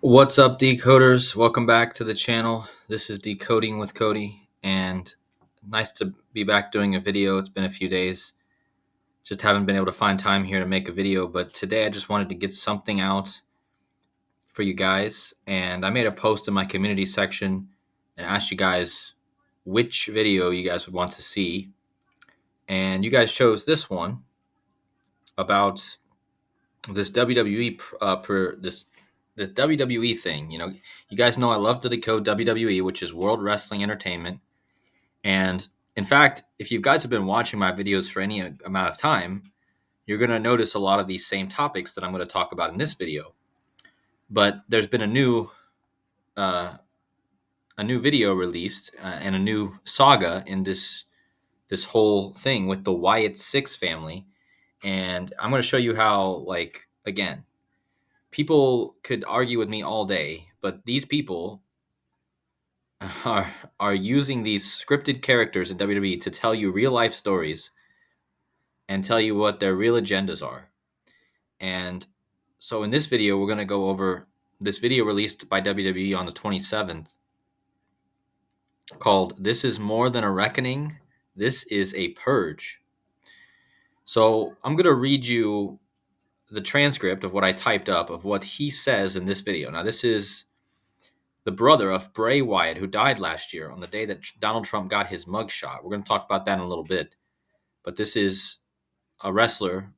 What's up, decoders? Welcome back to the channel. This is Decoding with Cody, and nice to be back doing a video. It's been a few days. Just haven't been able to find time here to make a video, but today I just wanted to get something out for you guys. And I made a post in my community section and asked you guys which video you guys would want to see. And you guys chose this one about this WWE this WWE thing. You guys know I love to decode WWE, which is World Wrestling Entertainment. And in fact, if you guys have been watching my videos for any amount of time, you're going to notice a lot of these same topics that I'm going to talk about in this video. But there's been a new video released and a new saga in this whole thing with the Wyatt Sicks family. And I'm going to show you how, again, people could argue with me all day, but these people are using these scripted characters in WWE to tell you real life stories and tell you what their real agendas are. And so in this video, we're going to go over this video released by WWE on the 27th called "This is More Than a Reckoning. This is a Purge." So I'm going to read you the transcript of what I typed up of what he says in this video. Now, this is the brother of Bray Wyatt, who died last year on the day that Donald Trump got his mugshot. We're going to talk about that in a little bit. But this is a wrestler,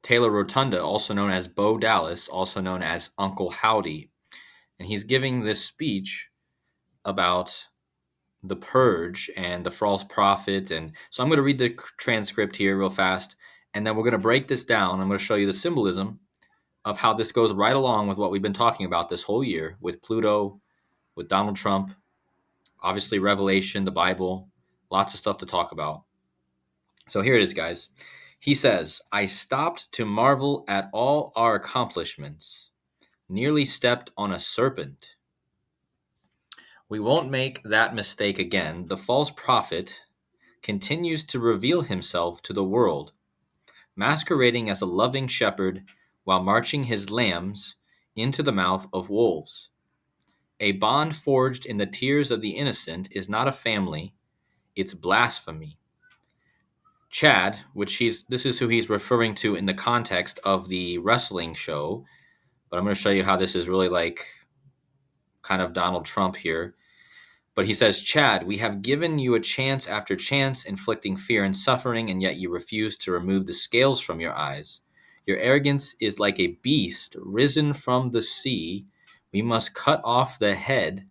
Taylor Rotunda, also known as Bo Dallas, also known as Uncle Howdy. And he's giving this speech about the purge and the false prophet. And so I'm going to read the transcript here real fast, and then we're going to break this down. I'm going to show you the symbolism of how this goes right along with what we've been talking about this whole year with Pluto, with Donald Trump, obviously Revelation, the Bible, lots of stuff to talk about. So here it is, guys. He says, "I stopped to marvel at all our accomplishments, nearly stepped on a serpent. We won't make that mistake again. The false prophet continues to reveal himself to the world, masquerading as a loving shepherd while marching his lambs into the mouth of wolves. A bond forged in the tears of the innocent is not a family, it's blasphemy." Chad, this is who he's referring to in the context of the wrestling show, but I'm going to show you how this is really like kind of Donald Trump here. But he says, "Chad, we have given you a chance after chance, inflicting fear and suffering, and yet you refuse to remove the scales from your eyes. Your arrogance is like a beast risen from the sea. We must cut off the head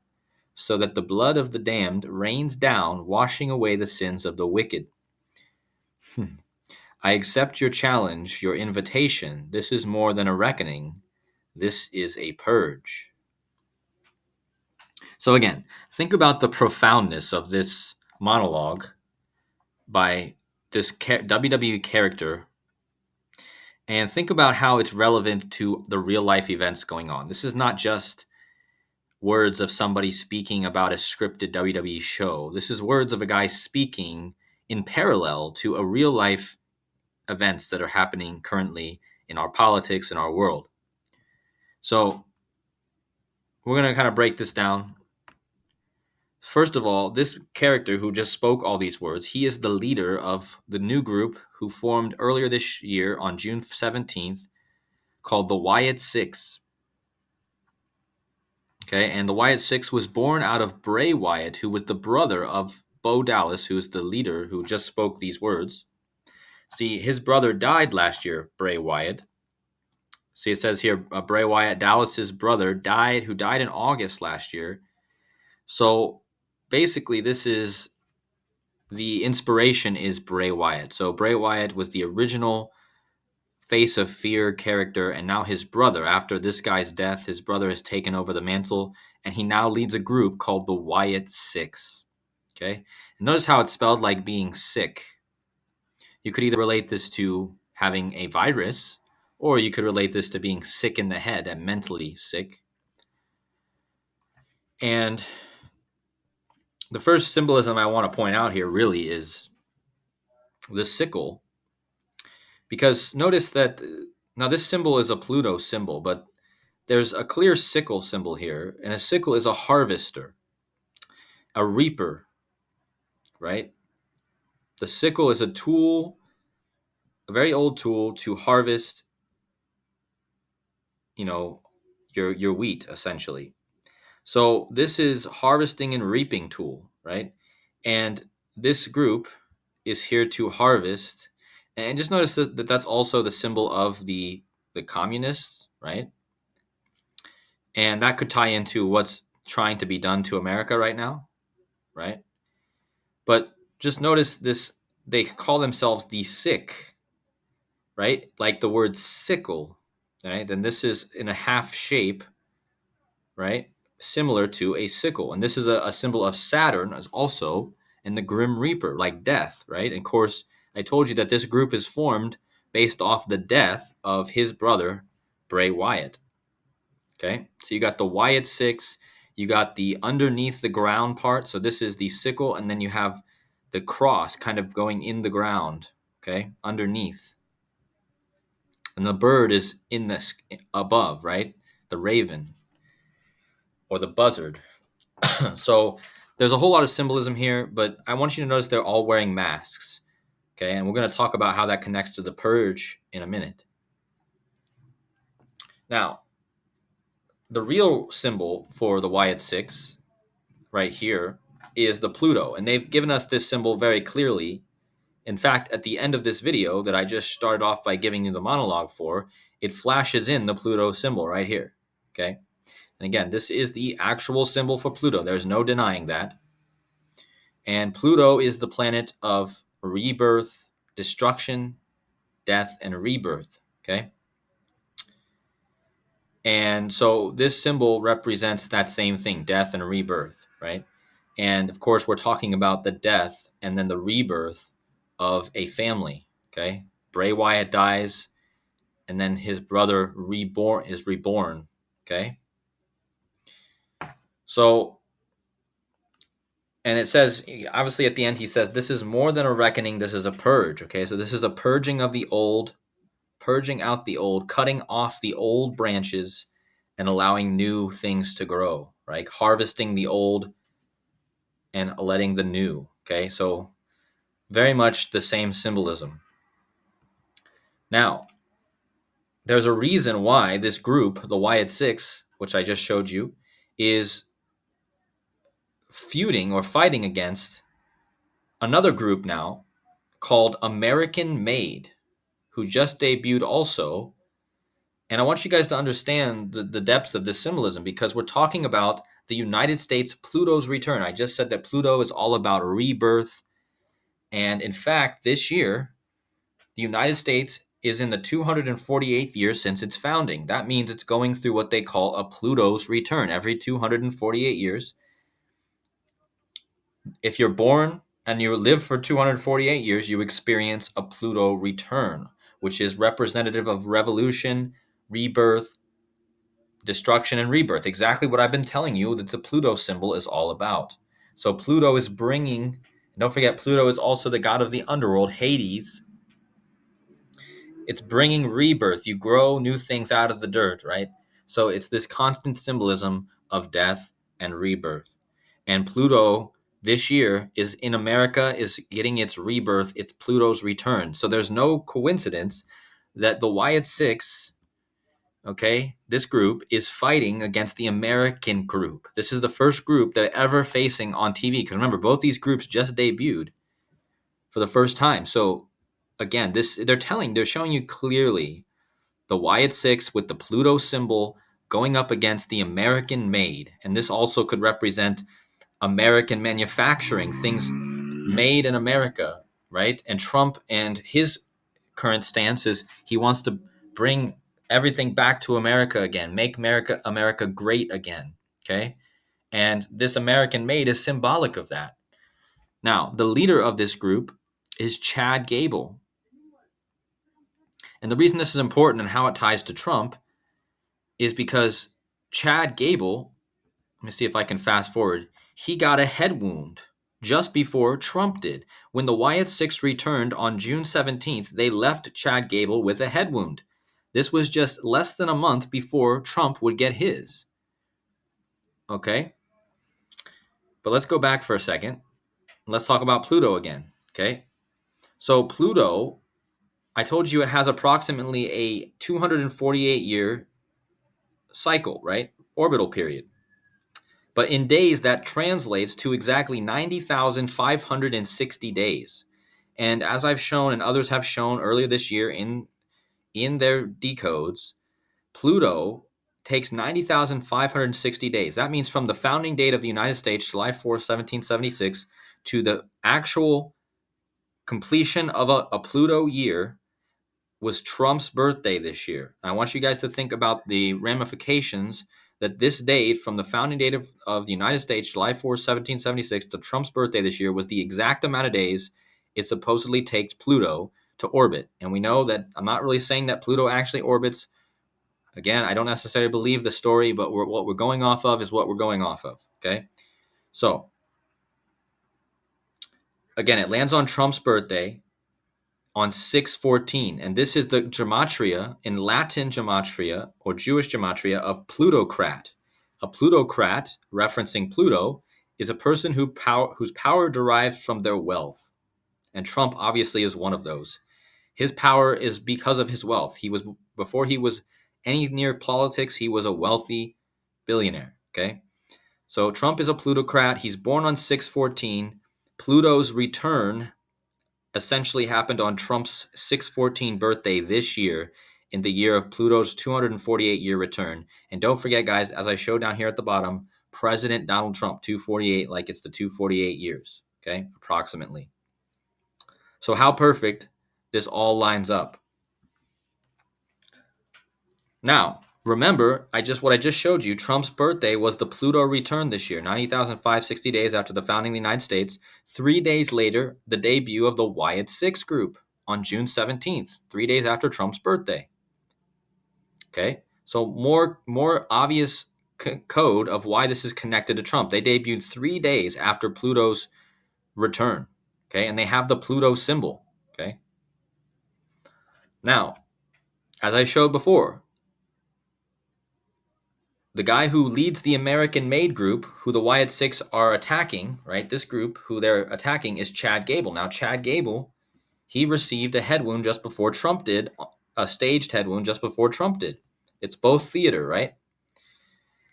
so that the blood of the damned rains down, washing away the sins of the wicked. I accept your challenge, your invitation. This is more than a reckoning. This is a purge." So again, think about the profoundness of this monologue by this WWE character, and think about how it's relevant to the real life events going on. This is not just words of somebody speaking about a scripted WWE show. This is words of a guy speaking in parallel to a real life events that are happening currently in our politics, in our world. So we're going to kind of break this down. First of all, this character who just spoke all these words, he is the leader of the new group who formed earlier this year on June 17th called the Wyatt Sicks. Okay, and the Wyatt Sicks was born out of Bray Wyatt, who was the brother of Bo Dallas, who is the leader who just spoke these words. See, his brother died last year, Bray Wyatt. See, it says here, Bray Wyatt, Dallas's brother, who died in August last year. So basically, the inspiration is Bray Wyatt. So Bray Wyatt was the original face of fear character, and now his brother, after this guy's death, his brother has taken over the mantle, and he now leads a group called the Wyatt Sicks. Okay? And notice how it's spelled like being sick. You could either relate this to having a virus, or you could relate this to being sick in the head and mentally sick. And the first symbolism I want to point out here really is the sickle. Because notice that, now this symbol is a Pluto symbol, but there's a clear sickle symbol here, and a sickle is a harvester, a reaper, right? The sickle is a tool, a very old tool to harvest, your wheat essentially. So this is harvesting and reaping tool, right? And this group is here to harvest. And just notice that that's also the symbol of the communists, right? And that could tie into what's trying to be done to America right now, right? But just notice this, they call themselves the sick, right? Like the word sickle, right? And this is in a half shape, right? Similar to a sickle. And this is a symbol of Saturn as also in the Grim Reaper, like death, right? And of course, I told you that this group is formed based off the death of his brother, Bray Wyatt. Okay, so you got the Wyatt Sicks, you got the underneath the ground part. So this is the sickle, and then you have the cross kind of going in the ground, okay, underneath. And the bird is in this above, right? The raven or the buzzard. So there's a whole lot of symbolism here, but I want you to notice they're all wearing masks. Okay, and we're going to talk about how that connects to the purge in a minute. Now, the real symbol for the Wyatt Sicks right here is the Pluto, and they've given us this symbol very clearly. In fact, at the end of this video that I just started off by giving you the monologue for, it flashes in the Pluto symbol right here. Okay, and again, this is the actual symbol for Pluto. There's no denying that. And Pluto is the planet of rebirth, destruction, death, and rebirth. Okay. And so this symbol represents that same thing, death and rebirth, right? And of course, we're talking about the death and then the rebirth of a family. Okay. Bray Wyatt dies, and then his brother is reborn. Okay. So, and it says, obviously at the end, he says, this is more than a reckoning. This is a purge. Okay. So this is a purging of the old, purging out the old, cutting off the old branches and allowing new things to grow, right? Harvesting the old and letting the new. Okay. So very much the same symbolism. Now, there's a reason why this group, the Wyatt Sicks, which I just showed you, is feuding or fighting against another group now called American Made, who just debuted also. And I want you guys to understand the depths of this symbolism, because we're talking about the United States, Pluto's return. I just said that Pluto is all about rebirth. And in fact, this year, the United States is in the 248th year since its founding. That means it's going through what they call a Pluto's return every 248 years. If you're born and you live for 248 years, you experience a Pluto return, which is representative of revolution, rebirth, destruction, and rebirth. Exactly what I've been telling you that the Pluto symbol is all about. So Pluto is bringing, don't forget, Pluto is also the god of the underworld, Hades. It's bringing rebirth. You grow new things out of the dirt, right? So it's this constant symbolism of death and rebirth. And Pluto this year is in America, is getting its rebirth, it's Pluto's return. So there's no coincidence that the Wyatt Sicks, okay, this group is fighting against the American group. This is the first group they're ever facing on TV. Because remember, both these groups just debuted for the first time. So again, they're showing you clearly the Wyatt Sicks with the Pluto symbol going up against the American Made. And this also could represent American manufacturing, things made in America, right? And Trump and his current stance is he wants to bring everything back to America again, make America great again, okay? And this American Made is symbolic of that. Now, the leader of this group is Chad Gable. And the reason this is important and how it ties to Trump is because Chad Gable, let me see if I can fast forward, he got a head wound just before Trump did. When the Wyatt Sicks returned on June 17th, they left Chad Gable with a head wound. This was just less than a month before Trump would get his. Okay? But let's go back for a second. Let's talk about Pluto again. Okay? So Pluto, I told you it has approximately a 248-year cycle, right? Orbital period. But in days, that translates to exactly 90,560 days. And as I've shown and others have shown earlier this year in their decodes, Pluto takes 90,560 days. That means from the founding date of the United States, July 4th, 1776, to the actual completion of a Pluto year was Trump's birthday this year. I want you guys to think about the ramifications that this date from the founding date of the United States, July 4th, 1776, to Trump's birthday this year was the exact amount of days it supposedly takes Pluto to orbit. And we know that I'm not really saying that Pluto actually orbits. Again, I don't necessarily believe the story, but what we're going off of is what we're going off of, okay? So, again, it lands on Trump's birthday on 614, and this is the gematria, in Latin gematria or Jewish gematria, of plutocrat. A plutocrat, referencing Pluto, is a person whose power derives from their wealth, and Trump obviously is one of those. His power is because of his wealth. Before he was any near politics, he was a wealthy billionaire, okay? So Trump is a plutocrat. He's born on 614. Pluto's return essentially happened on Trump's 614 birthday this year, in the year of Pluto's 248-year return. And don't forget, guys, as I show down here at the bottom, President Donald Trump, 248, like it's the 248 years, okay, approximately. So how perfect this all lines up. Now, remember, what I just showed you, Trump's birthday was the Pluto return this year, 90,560 days after the founding of the United States. 3 days later, the debut of the Wyatt Sicks group on June 17th, 3 days after Trump's birthday. Okay, so more obvious code of why this is connected to Trump. They debuted 3 days after Pluto's return. Okay, and they have the Pluto symbol. Okay, now, as I showed before, the guy who leads the American Made group, who the Wyatt Sicks are attacking, right? This group who they're attacking is Chad Gable. Now, Chad Gable, he received a head wound just before Trump did, a staged head wound just before Trump did. It's both theater, right?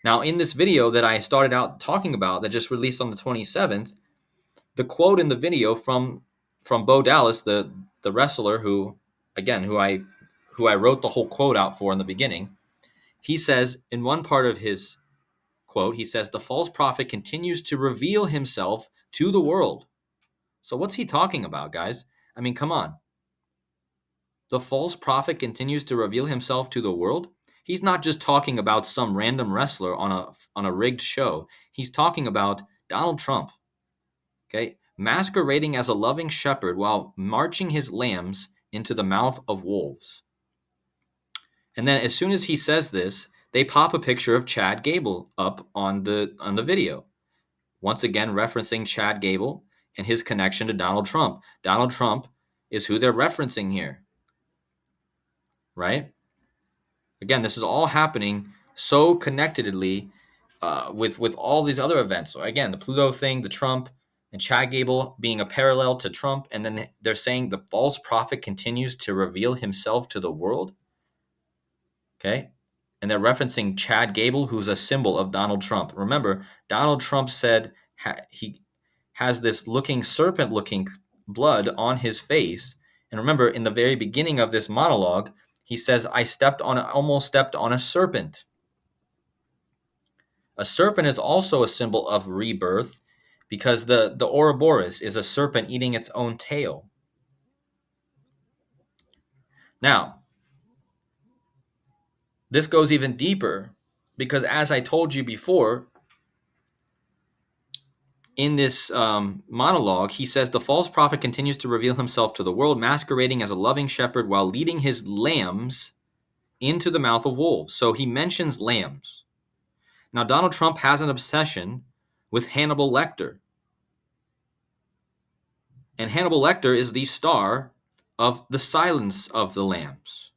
Now, in this video that I started out talking about that just released on the 27th, the quote in the video from Bo Dallas, the wrestler who I wrote the whole quote out for in the beginning, he says in one part of his quote, he says, "The false prophet continues to reveal himself to the world." So what's he talking about, guys? I mean, come on. The false prophet continues to reveal himself to the world? He's not just talking about some random wrestler on a rigged show. He's talking about Donald Trump, okay, masquerading as a loving shepherd while marching his lambs into the mouth of wolves. And then as soon as he says this, they pop a picture of Chad Gable up on the video. Once again, referencing Chad Gable and his connection to Donald Trump. Donald Trump is who they're referencing here, right? Again, this is all happening so connectedly with all these other events. So again, the Pluto thing, the Trump, and Chad Gable being a parallel to Trump. And then they're saying the false prophet continues to reveal himself to the world. Okay. And they're referencing Chad Gable, who's a symbol of Donald Trump. Remember, Donald Trump said he has this serpent-looking blood on his face. And remember, in the very beginning of this monologue, he says, "I almost stepped on a serpent." A serpent is also a symbol of rebirth because the Ouroboros is a serpent eating its own tail. Now, this goes even deeper because, as I told you before, in this monologue, he says the false prophet continues to reveal himself to the world, masquerading as a loving shepherd while leading his lambs into the mouth of wolves. So he mentions lambs. Now, Donald Trump has an obsession with Hannibal Lecter. And Hannibal Lecter is the star of The Silence of the Lambs.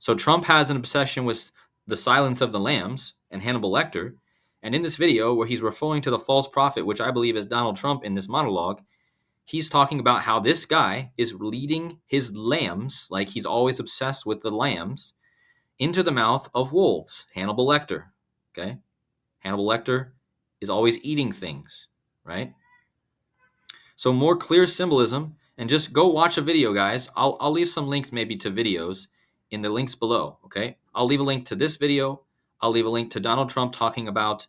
So Trump has an obsession with the silence of the lambs and Hannibal Lecter. And in this video, where he's referring to the false prophet, which I believe is Donald Trump in this monologue, he's talking about how this guy is leading his lambs, like he's always obsessed with the lambs, into the mouth of wolves. Hannibal Lecter. Okay? Hannibal Lecter is always eating things, right? So more clear symbolism, and just go watch a video, guys. I'll leave some links maybe to videos in the links below, okay? I'll leave a link to this video. I'll leave a link to Donald Trump talking about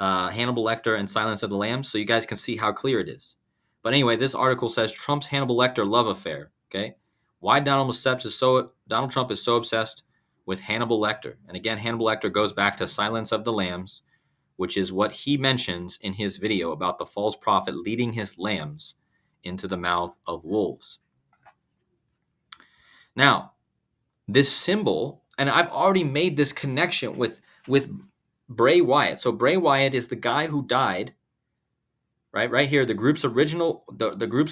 Hannibal Lecter and Silence of the Lambs, so you guys can see how clear it is. But anyway, this article says Trump's Hannibal Lecter love affair, okay? Why Donald Trump is so obsessed with Hannibal Lecter. And again, Hannibal Lecter goes back to Silence of the Lambs, which is what he mentions in his video about the false prophet leading his lambs into the mouth of wolves. Now, this symbol, and I've already made this connection with Bray Wyatt. So Bray Wyatt is the guy who died, right here. The group's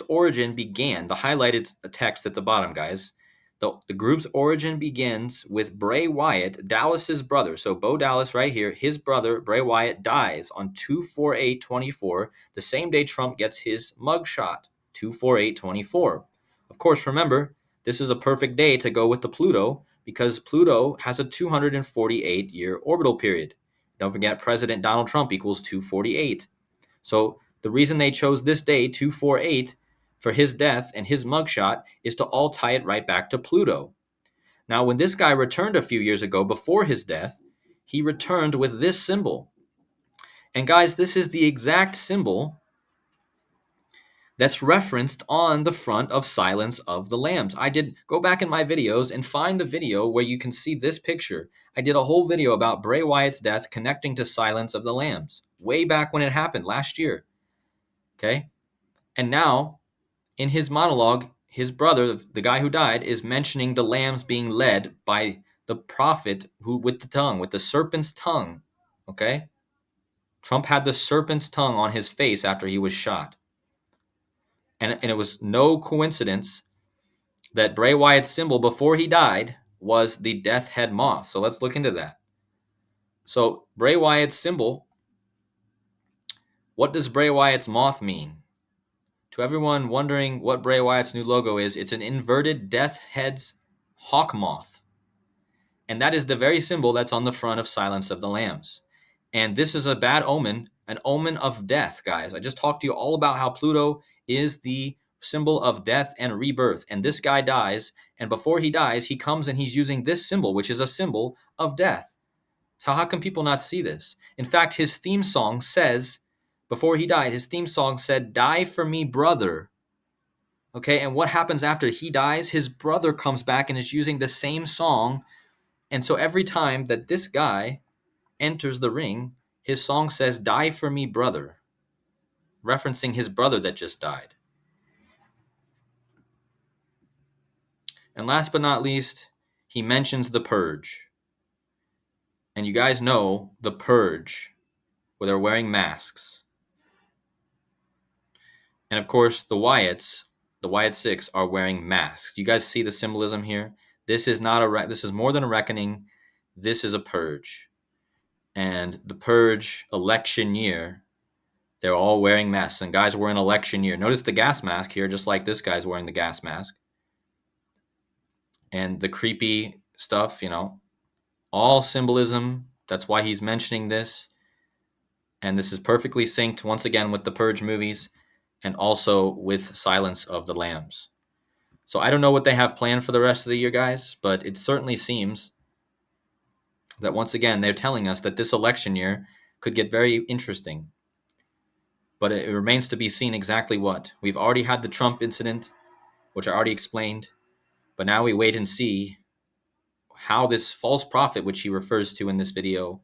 origin began, the highlighted text at the bottom, guys. The group's origin begins with Bray Wyatt, Dallas's brother. So Bo Dallas right here, his brother, Bray Wyatt, dies on 2/4/24, the same day Trump gets his mugshot, 2/4/24. Of course, remember, this is a perfect day to go with the Pluto because Pluto has a 248-year orbital period. Don't forget, President Donald Trump equals 248. So the reason they chose this day, 2/4/8, for his death and his mugshot is to all tie it right back to Pluto. Now, when this guy returned a few years ago before his death, he returned with this symbol. And guys, this is the exact symbol that's referenced on the front of Silence of the Lambs. I did go back in my videos and find the video where you can see this picture. I did a whole video about Bray Wyatt's death connecting to Silence of the Lambs, way back when it happened last year. Okay? And now, in his monologue, his brother, the guy who died, is mentioning the lambs being led by the prophet who with the serpent's tongue. Okay? Trump had the serpent's tongue on his face after he was shot. And it was no coincidence that Bray Wyatt's symbol before he died was the death head moth. So let's look into that. So Bray Wyatt's symbol, what does Bray Wyatt's moth mean? To everyone wondering what Bray Wyatt's new logo is, it's an inverted death head's hawk moth. And that is the very symbol that's on the front of Silence of the Lambs. And this is a bad omen, an omen of death, guys. I just talked to you all about how Pluto is the symbol of death and rebirth. And this guy dies, and before he dies, he comes and he's using this symbol, which is a symbol of death. So how can people not see this? In fact, his theme song says, before he died, his theme song said, "Die for me, brother." Okay, and what happens after he dies? His brother comes back and is using the same song. And so every time that this guy enters the ring, his song says, "Die for me, brother," referencing his brother that just died. And last but not least, he mentions the Purge. And you guys know the Purge, where they're wearing masks. And of course, the Wyatt Sicks, are wearing masks. You guys see the symbolism here? This is not this is more than a reckoning. This is a purge. And the Purge election year, they're all wearing masks. And guys, we're in election year. Notice the gas mask here, just like this guy's wearing the gas mask. And the creepy stuff, all symbolism. That's why he's mentioning this. And this is perfectly synced once again with the Purge movies and also with Silence of the Lambs. So I don't know what they have planned for the rest of the year, guys, but it certainly seems that once again, they're telling us that this election year could get very interesting. But it remains to be seen exactly what. We've already had the Trump incident, which I already explained, but now we wait and see how this false prophet, which he refers to in this video,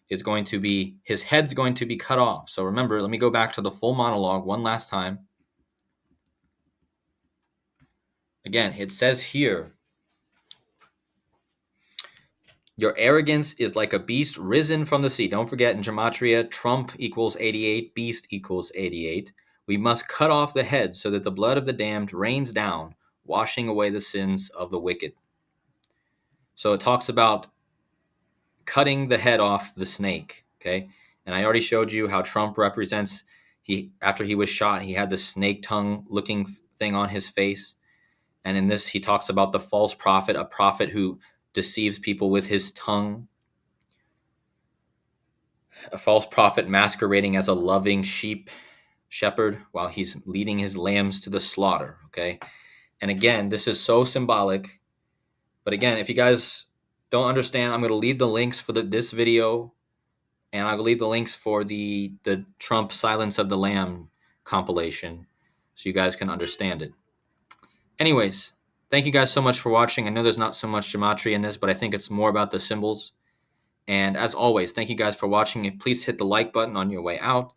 is going to be, his head's going to be cut off. So remember, let me go back to the full monologue one last time. Again, it says here, "Your arrogance is like a beast risen from the sea." Don't forget, in Gematria, Trump equals 88, beast equals 88. "We must cut off the head so that the blood of the damned rains down, washing away the sins of the wicked." So it talks about cutting the head off the snake, okay? And I already showed you how Trump represents, after he was shot, he had the snake tongue looking thing on his face. And in this, he talks about the false prophet, a prophet who deceives people with his tongue, a false prophet masquerading as a loving shepherd while he's leading his lambs to the slaughter, okay? And again, this is so symbolic. But again, if you guys don't understand, I'm going to leave the links for this video, and I'll leave the links for the Trump Silence of the Lamb compilation so you guys can understand it. Anyways, thank you guys so much for watching. I know there's not so much gematria in this, but I think it's more about the symbols. And as always, thank you guys for watching. Please hit the like button on your way out.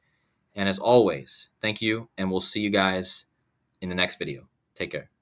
And as always, thank you, and we'll see you guys in the next video. Take care.